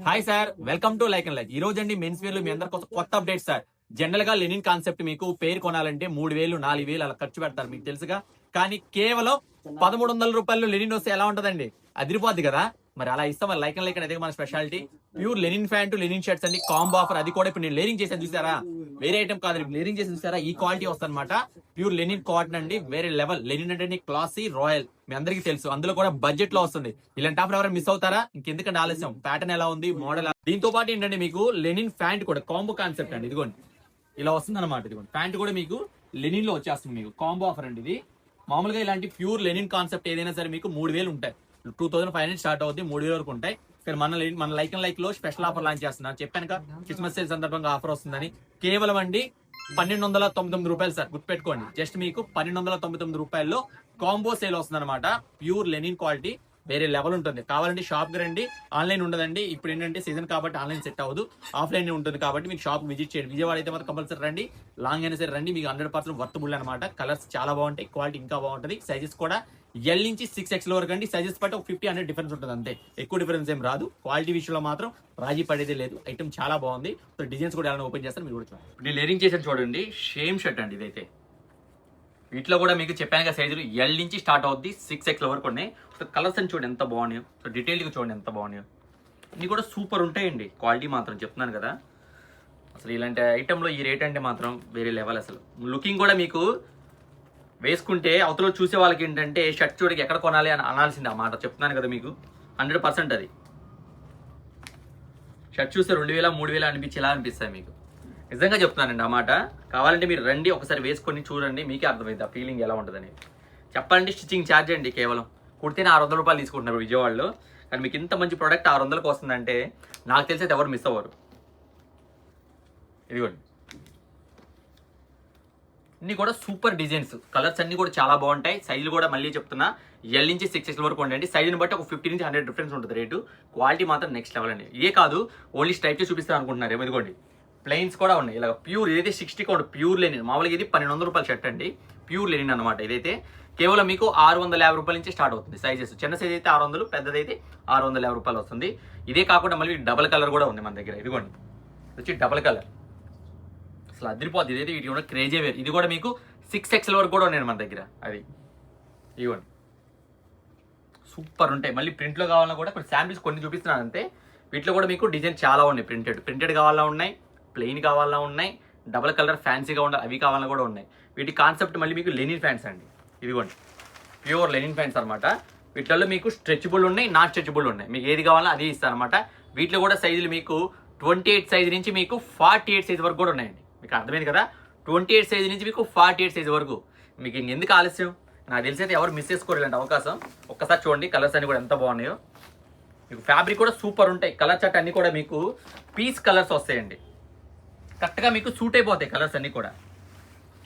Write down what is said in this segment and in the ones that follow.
Hi sir, welcome to like and like. ఈ రోజు అండి మెన్స్ వేర్ లో మీ అందరికి కొత్త అప్డేట్ సార్. జనరల్ గా లెనిన్ కాన్సెప్ట్ మీకు పేరు కొనాలంటే 3000 4000 అలా ఖర్చు పెడతారు మీకు తెలుసుగా. కానీ కేవలం 1300 రూపాయలు లెనిన్ వస్తే ఎలా ఉంటదండి? అదిరిపోద్ది కదా. మరి అలా ఇస్తాం లైక్ అండ్ లైక్ అదే మన speciality. Pure linen pant linen shirts అన్ని కాంబో ఆఫర్. అది కూడా ఇప్పుడు నేను లేరింగ్ చేసాను చూసారా, వేరే ఐటమ్ కాదు, లేరింగ్ చేసి చూసారా. ఈ క్వాలిటీ వస్తుంది అనమాట. ప్యూర్ లెనిన్ కాటన్ అండి, వేరే లెవెల్. లెనిన్ అంటే క్లాసీ రాయల్, మీ అందరికీ తెలుసు. అందులో కూడా బడ్జెట్ లో వస్తుంది. ఇలాంటి ఆఫర్ ఎవరైనా మిస్ అవుతారా? ఇంకెందుకంటే ఆలస్యం. ప్యాటర్న్ ఎలా ఉంది, మోడల్. దీంతో పాటు ఏంటంటే మీకు లెనిన్ ప్యాంట్ కూడా కాంబో కాన్సెప్ట్ అండి. ఇదిగోండి ఇలా వస్తుంది అనమాట. ఇదిగోండి ప్యాంట్ కూడా మీకు లెనిన్ లో వచ్చేస్తుంది. మీకు కాంబో ఆఫర్ అండి ఇది. మామూలుగా ఇలాంటి ప్యూర్ లెనిన్ కాన్సెప్ట్ ఏదైనా సరే మీకు 3000 ఉంటాయి. 2500 స్టార్ట్ అవుతుంది, 3000 వరకు ఉంటాయి. ఇక్కడ మన లైక్ అండ్ లైక్ లో స్పెషల్ ఆఫర్ లాంచ్ చేస్తున్నారు. చెప్పాను క్రిస్మస్ సేల్ సందర్భంగా ఆఫర్ వస్తుందని. కేవలం అండి 1299 రూపాయలు సార్, గుర్తుపెట్టుకోండి. జస్ట్ మీకు 1299 రూపాయల్లో కాంబో సేల్ వస్తుంది అనమాట. ప్యూర్ లెనిన్ క్వాలిటీ, వేరే లెవెల్ ఉంటుంది. కావాలంటే షాప్ కి రండి, ఆన్లైన్ ఉండదండి. ఇప్పుడు ఏంటంటే సీజన్ కాబట్టి ఆన్లైన్ సెట్ అవ్వదు, ఆఫ్లైన్ ఉంటుంది కాబట్టి మీకు షాప్ విజిట్ చేయండి. విజయవాడ అయితే మాత్రం కంపల్సరీ రండి, లాంగ్ అయినా సరే రండి. మీకు 100% వర్తబుల్ అనమాట. కలర్స్ చాలా బాగుంటాయి, క్వాలిటీ ఇంకా బాగుంటుంది. సైజెస్ కూడా L నుంచి 6XL వరకు అండి. సైజెస్ బట్టి ఒక 50-100 డిఫరెన్స్ ఉంటుంది అంతే, ఎక్కువ డిఫరెన్స్ ఏం రాదు. క్వాలిటీ విషయంలో మాత్రం రాజీ పడేది లేదు. ఐటమ్ చాలా బాగుంది. సో డిజైన్స్ కూడా ఎలా ఓపెన్ చేస్తారు మీరు కూడా చూడండి. నేను లేరింగ్ చేసాను చూడండి, సేమ్ షర్ట్ అండి ఇదైతే. వీటిలో కూడా మీకు చెప్పాను సైజులు L నుంచి స్టార్ట్ అవుద్ది, 6XL వరకు ఉన్నాయి. సో కలర్స్ అని చూడండి ఎంత బాగున్నాయో. సో డీటెయిల్గా చూడండి ఎంత బాగున్నాయో. ఇన్ని కూడా సూపర్ ఉంటాయండి. క్వాలిటీ మాత్రం చెప్తున్నాను కదా, అసలు ఇలాంటి ఐటెంలో ఈ రేట్ అంటే మాత్రం వేరే లెవెల్. అసలు లుకింగ్ కూడా మీకు వేసుకుంటే అవతల చూసే వాళ్ళకి ఏంటంటే షర్ట్ చూడకి ఎక్కడ కొనాలి అని అనాల్సింది ఆ మాట. చెప్తున్నాను కదా మీకు 100% అది. షర్ట్ చూస్తే 2000-3000 అనిపించేలా అనిపిస్తాయి మీకు. నిజంగా చెప్తున్నానండి ఆ మాట. కావాలంటే మీరు రండి, ఒకసారి వేసుకొని చూడండి, మీకే అర్థమైంది ఆ ఫీలింగ్ ఎలా ఉంటుందని. చెప్పాలంటే స్టిచ్చింగ్ ఛార్జ్ అండి, కేవలం కుడితేనే 600 రూపాయలు తీసుకుంటున్నారు విజయవాడలో. కానీ మీకు ఇంత మంచి ప్రోడక్ట్ 600కి వస్తుందంటే నాకు తెలిసి అయితే ఎవరు మిస్ అవ్వరు. ఇదిగోండి ఇన్ని కూడా సూపర్ డిజైన్స్, కలర్స్ అన్ని కూడా చాలా బాగుంటాయి. సైజులు కూడా మళ్ళీ చెప్తున్నా L నుంచి 6XL వరకు ఉండండి. సైజుని బట్టి ఒక 50-100 డిఫరెన్స్ ఉంటుంది రేటు. క్వాలిటీ మాత్రం నెక్స్ట్ లెవెల్ అండి. ఇదే కాదు, ఓన్లీ స్ట్రైప్స్ చూపిస్తాను అనుకుంటున్నారు ఏమో. ఇదిగోండి ప్లెయిన్స్ కూడా ఉన్నాయి ఇలా ప్యూర్. ఇదైతే 60 కూడా ప్యూర్ లెనిన్. మామూలుగా ఇది 1200 రూపాయల షర్ట్ అండి, ప్యూర్ లెనిన్ అనమాట. ఇదైతే కేవలం మీకు 650 రూపాయల నుంచి స్టార్ట్ అవుతుంది. సైజెస్ చిన్న సైజ్ అయితే 600, పెద్దదైతే 650 రూపాయలు వస్తుంది. ఇదే కాకుండా మళ్ళీ డబల్ కలర్ కూడా ఉంది మన దగ్గర. ఇదిగోండి వచ్చి డబల్ కలర్, అసలు అదిరిపోద్ది. ఇదైతే వీటి కూడా క్రేజీ వేర్. ఇది కూడా మీకు 6XL వరకు కూడా ఉన్నాయి మన దగ్గర. అది ఇవ్వండి సూపర్ ఉంటాయి. మళ్ళీ ప్రింట్లో కావాలన్నా కూడా కొన్ని శాంపిల్స్ కొన్ని చూపిస్తున్నాను అంతే. వీటిలో కూడా మీకు డిజైన్ చాలా ఉన్నాయి. ప్రింటెడ్ కావాలన్నా ఉన్నాయి, ప్లెయిన్ కావాలన్నా ఉన్నాయి, డబల్ కలర్ ఫ్యాన్సీగా ఉండాలి అవి కావాలన్నా కూడా ఉన్నాయి. వీటి కాన్సెప్ట్ మళ్ళీ మీకు లెనిన్ ఫ్యాన్స్ అండి. ఇదిగోండి ప్యూర్ లెనిన్ ఫ్యాన్స్ అనమాట. వీటిలో మీకు స్ట్రెచబుల్ ఉన్నాయి, నాట్ స్ట్రెచబుల్ ఉన్నాయి. మీకు ఏది కావాలన్నా అది ఇస్తాను అనమాట. వీటిలో కూడా సైజులు మీకు 28 సైజు నుంచి మీకు 48 సైజు వరకు కూడా ఉన్నాయండి. మీకు అర్థమైంది కదా, 28 సైజు నుంచి మీకు 48 సైజు వరకు. మీకు ఇంకెందుకు ఆలస్యం? నాకు తెలిసి అయితే ఎవరు మిస్ చేసుకోరు ఇలాంటి అవకాశం. ఒక్కసారి చూడండి కలర్స్ అన్ని కూడా ఎంత బాగున్నాయో. మీకు ఫ్యాబ్రిక్ కూడా సూపర్ ఉంటాయి. కలర్ చార్ట్ అన్ని కూడా మీకు పీస్ కలర్స్ వస్తాయండి, కరెక్ట్గా మీకు సూట్ అయిపోతాయి కలర్స్ అన్ని కూడా.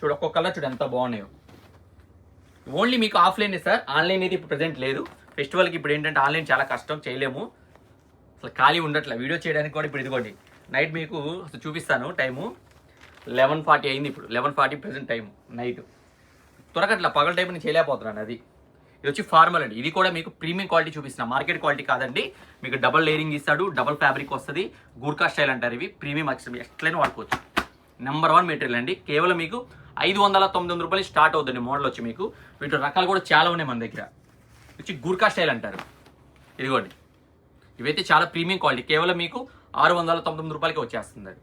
చూడు ఒక్కొక్క కలర్ చూడు ఎంత బాగున్నాయో. ఓన్లీ మీకు ఆఫ్లైన్ సార్, ఆన్లైన్ అయితే ఇప్పుడు ప్రెజెంట్ లేదు. ఫెస్టివల్కి ఇప్పుడు ఏంటంటే ఆన్లైన్ చాలా కష్టం, చేయలేము, అసలు ఖాళీ ఉండట్లే. వీడియో చేయడానికి కూడా ఇప్పుడు ఇదిగోండి నైట్ మీకు అసలు చూపిస్తాను. టైము 11:40 అయింది ఇప్పుడు. 11:40 ప్రెజెంట్ టైం నైట్. త్వరగట్లా పగల టైం నేను చేయలేకపోతున్నాను. అది ఇది వచ్చి ఫార్మల్ అండి. ఇది కూడా మీకు ప్రీమియం క్వాలిటీ చూపిస్తున్నా, మార్కెట్ క్వాలిటీ కాదండి. మీకు డబల్ లేరింగ్ ఇస్తాడు, డబల్ ఫ్యాబ్రిక్ వస్తుంది. గూర్ఖా స్టైల్ అంటారు ఇవి. ప్రీమియం ఎట్లయినా వాడుకోవచ్చు. నెంబర్ 1 మెటీరియల్ అండి. కేవలం మీకు 599 రూపాయలు స్టార్ట్ అవుతుంది మోడల్ వచ్చి. మీకు వీటి రకాలు కూడా చాలా ఉన్నాయి మన దగ్గర. వచ్చి గూర్ఖా స్టైల్ అంటారు. ఇదిగోండి ఇవైతే చాలా ప్రీమియం క్వాలిటీ. కేవలం మీకు 699 రూపాయలకి వచ్చేస్తుంది అది.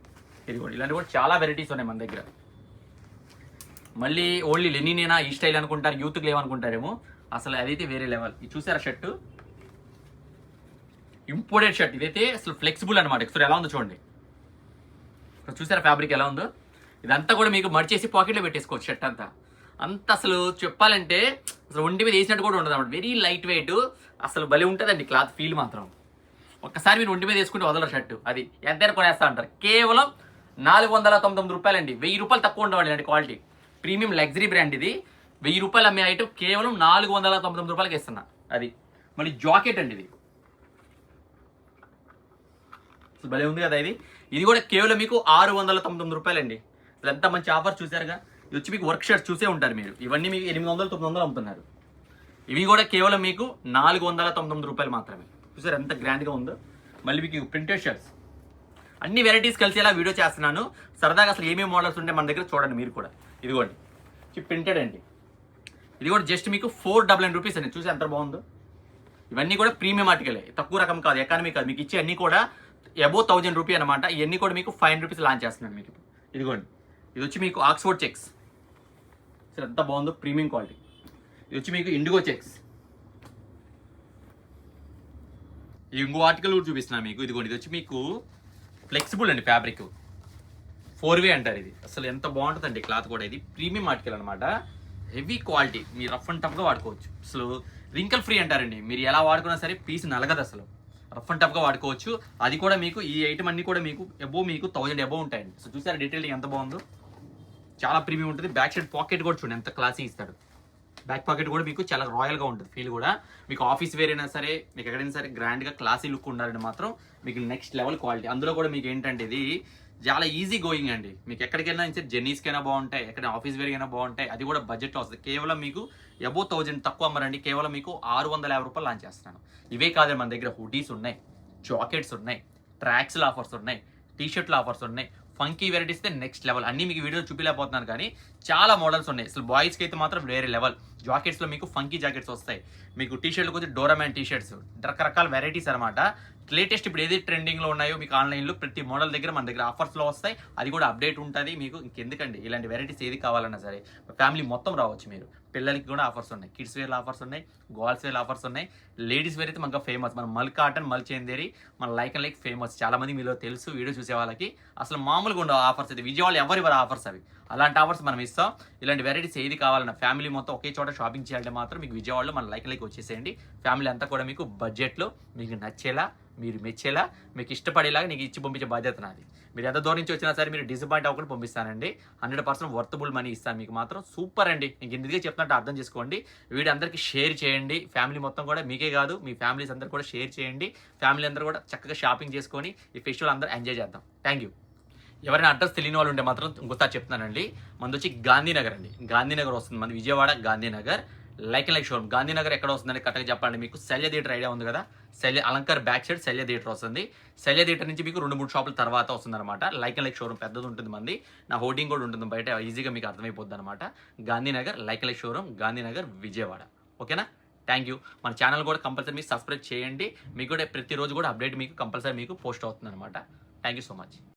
ఇదిగోండి ఇలాంటి కూడా చాలా వెరైటీస్ ఉన్నాయి మన దగ్గర. మళ్ళీ ఓన్లీ లెనినేనా ఈ స్టైల్ అనుకుంటారు, యూత్కి లేవనుకుంటారేమో. అసలు అదైతే వేరే లెవెల్. ఇది చూసారా షర్టు, ఇంపోర్టెడ్ షర్ట్. ఇదైతే అసలు ఫ్లెక్సిబుల్ అనమాట. ఎక్స్ట్రా ఎలా ఉందో చూడండి, చూసారా ఫ్యాబ్రిక్ ఎలా ఉందో. ఇదంతా కూడా మీకు మడిచేసి పాకెట్లో పెట్టేసుకోవచ్చు షర్ట్ అంతా. అంత అసలు చెప్పాలంటే అసలు ఒంటి మీద వేసినట్టు కూడా ఉండదు అనమాట. వెరీ లైట్ వెయిట్, అసలు భలే ఉంటుందండి క్లాత్ ఫీల్ మాత్రం. ఒక్కసారి మీరు ఒంటి మీద వేసుకుంటే వదలరు షర్టు. అది ఎంతైనా కొనేస్తా అంటారు. కేవలం 499 రూపాయలండి. 1000 రూపాయలు తక్కువ ఉండవండి ఇలాంటి క్వాలిటీ. ప్రీమియం లగ్జరీ బ్రాండ్ ఇది. 1000 రూపాయలు అమ్మే ఐటమ్ కేవలం 499 రూపాయలకి ఇస్తున్నా. అది మళ్ళీ జాకెట్ అండి. ఇది భలే ఉంది కదా. ఇది కూడా కేవలం మీకు 699 రూపాయలండి. అసలు ఎంత మంచి ఆఫర్ చూసారుగా. ఇది వచ్చి మీకు వర్క్ షర్ట్స్ చూసే ఉంటారు మీరు. ఇవన్నీ మీకు 800-900 అమ్ముతున్నారు. ఇవి కూడా కేవలం మీకు 499 రూపాయలు మాత్రమే. చూసారు ఎంత గ్రాండ్గా ఉందో. మళ్ళీ మీకు ప్రింటెడ్ షర్ట్స్, అన్ని వెరైటీస్ కలిసి ఇలా వీడియో చేస్తున్నాను. సరదాగా అసలు ఏమేమి మోడల్స్ ఉంటే మన దగ్గర చూడండి మీరు కూడా. ఇదిగోండి ప్రింటెడ్ అండి, ఇది కూడా జస్ట్ మీకు 499 రూపీస్ అండి. చూసి ఎంత బాగుందో. ఇవన్నీ కూడా ప్రీమియం ఆర్టికలే, తక్కువ రకం కాదు, ఎకానమీ కాదు. మీకు ఇచ్చే అన్ని కూడా అబోవ్ 1000 రూపీ అనమాట. ఇవన్నీ కూడా మీకు 500 రూపీస్ లాంచ్ చేస్తున్నాను మీకు. ఇదిగోండి, ఇది వచ్చి మీకు ఆక్స్ఫోర్డ్ చెక్స్, అసలు ఎంత బాగుందో, ప్రీమియం క్వాలిటీ. ఇది వచ్చి మీకు ఇండిగో చెక్స్. ఇంకో ఆర్టికల్ కూడా చూపిస్తున్నాను మీకు. ఇదిగోండి, ఇది వచ్చి మీకు ఫ్లెక్సిబుల్ అండి, ఫ్యాబ్రిక్ 4 వే అంటారు. ఇది అసలు ఎంత బాగుంటుందండి క్లాత్ కూడా. ఇది ప్రీమియం ఆర్టికల్ అనమాట, హెవీ క్వాలిటీ. మీరు రఫ్ అండ్ టఫ్గా వాడుకోవచ్చు. అసలు రింకల్ ఫ్రీ అంటారండి. మీరు ఎలా వాడుకున్నా సరే పీస్ నలగదు, అసలు రఫ్ అండ్ టఫ్గా వాడుకోవచ్చు. అది కూడా మీకు ఈ ఐటమ్ అన్ని కూడా మీకు మీకు 1000 అబోవ్ ఉంటాయండి. సో చూసారా డీటెయిలింగ్ ఎంత బాగుందో, చాలా ప్రీమియం ఉంటుంది. బ్యాక్ సైడ్ పాకెట్ కూడా చూడండి ఎంత క్లాసీ ఇస్తాడు. బ్యాక్ పాకెట్ కూడా మీకు చాలా రాయల్గా ఉంటుంది ఫీల్ కూడా. మీకు ఆఫీస్ వేర్ అయినా సరే, మీకు ఎక్కడైనా సరే గ్రాండ్గా క్లాసీ లుక్ ఉండాలంటే మాత్రం మీకు నెక్స్ట్ లెవెల్ క్వాలిటీ. అందులో కూడా మీకు ఏంటంటే ఇది చాలా ఈజీ గోయింగ్ అండి. మీకు ఎక్కడికైనా జర్నీస్కైనా బాగుంటాయి, ఎక్కడ ఆఫీస్ వేర్ అయినా బాగుంటాయి. అది కూడా బడ్జెట్లో వస్తుంది. కేవలం మీకు అబోవ్ 1000 తక్కువ అమ్మరండి. కేవలం మీకు 650 రూపాయలు లాంచ్ చేస్తున్నాను. ఇవే కాదు, మన దగ్గర హుడీస్ ఉన్నాయి, జాకెట్స్ ఉన్నాయి, ట్రాక్స్ల ఆఫర్స్ ఉన్నాయి, టీషర్ట్ల ఆఫర్స్ ఉన్నాయి. Funky varieties next level. అన్ని మీకు వీడియో చూపించలేకపోతున్నాను కానీ చాలా మోడల్స్ ఉన్నాయి. అసలు బాయ్స్కి అయితే మాత్రం వేరే లెవెల్. జాకెట్స్లో మీకు ఫంకీ జాకెట్స్ వస్తాయి. మీకు టీషర్ట్లకు వచ్చి డోరామ్యాన్ టీషర్ట్స్, రకరకాల వెరైటీస్ అనమాట. లేటెస్ట్ ఇప్పుడు ఏది ట్రెండింగ్లో ఉన్నాయో మీకు ఆన్లైన్లో ప్రతి మోడల్ దగ్గర మన దగ్గర ఆఫర్స్లో వస్తాయి. అది కూడా అప్డేట్ ఉంటుంది మీకు. ఇంకెందుకండి ఇలాంటి వెరైటీస్ ఏది కావాలన్నా సరే ఫ్యామిలీ మొత్తం రావచ్చు మీరు. పిల్లలకి కూడా ఆఫర్స్ ఉన్నాయి, కిడ్స్ వేర్ ఆఫర్స్ ఉన్నాయి, గర్ల్స్ వేర్ ఆఫర్స్ ఉన్నాయి. లేడీస్ వేర్ అయితే మనకు ఫేమస్, మన మల్ కాటన్, మల్ చందేరి, మన లైక్ అండ్ లైక్ ఫేమస్. చాలా మంది మీలో తెలుసు, వీడియో చూసే వాళ్ళకి. అసలు మామూలుగా ఉండవు ఆఫర్స్. అయితే విజయవాడలో ఎవరి ఆఫర్స్ అవి. అలాంటి ఆఫర్స్ మనం ఇస్తాం. ఇలాంటి వెరైటీస్ ఏది కావాలన్నా ఫ్యామిలీ మొత్తం ఒకే చోట షాపింగ్ చేయాలంటే మాత్రం మీకు విజయవాడలో మన లైక్ లైక్ వచ్చేసేయండి. ఫ్యామిలీ అంతా కూడా మీకు బడ్జెట్లో మీకు నచ్చేలా, మీరు మెచ్చేలా, మీకు ఇష్టపడేలాగా నీకు ఇచ్చి పంపించే బాధ్యత నాది. మీరు ఎంత దూరం నుంచి వచ్చినా సరే మీరు డిసప్పాయింట్ అవ్వకుండా పంపిస్తానండి. 100% వర్తబుల్ మనీ ఇస్తాను మీకు మాత్రం. సూపర్ అండి. మీకు ఎందుకే చెప్తున్నట్టు అర్థం చేసుకోండి. వీడియో అందరికీ షేర్ చేయండి. ఫ్యామిలీ మొత్తం కూడా, మీకే కాదు మీ ఫ్యామిలీస్ అందరూ కూడా షేర్ చేయండి. ఫ్యామిలీ అందరూ కూడా చక్కగా షాపింగ్ చేసుకొని ఈ ఫెస్టివల్ అందరూ ఎంజాయ్ చేద్దాం. Thank you. ఎవరైనా అడ్రస్ తెలియని వాళ్ళు ఉంటే మాత్రం ఇంకోసారి చెప్తున్నానండి. మనది వచ్చి గాంధీనగర్ అండి. గాంధీనగర్ వస్తుంది మన Vijayawada Gandhinagar. Like and like showroom. Gandhinagar ఎక్కడ వస్తుందని కరెక్ట్గా చెప్పండి. మీకు శల్య థియేటర్ ఐడియా ఉంది కదా, అలంకార్ బ్యాక్ సైడ్ శల్య థియేటర్ వస్తుంది. శల్య థియేటర్ నుంచి మీకు 2-3 షాపుల తర్వాత వస్తుంది అనమాట. లైక్ అండ్ లైక్ షోరూమ్ పెద్దది ఉంటుంది మంది. నా హోర్డింగ్ కూడా ఉంటుంది బయట, ఈజీగా మీకు అర్థమైపోద్ది అనమాట. Gandhinagar like and like showroom, Gandhinagar Vijayawada. ఓకేనా? Thank you. మన ఛానల్ కూడా కంపల్సరీ మీరు సబ్స్క్రైబ్ చేయండి. మీకు కూడా ప్రతిరోజు కూడా అప్డేట్ మీకు కంపల్సరీ మీకు పోస్ట్ అవుతుంది అనమాట. Thank you so much.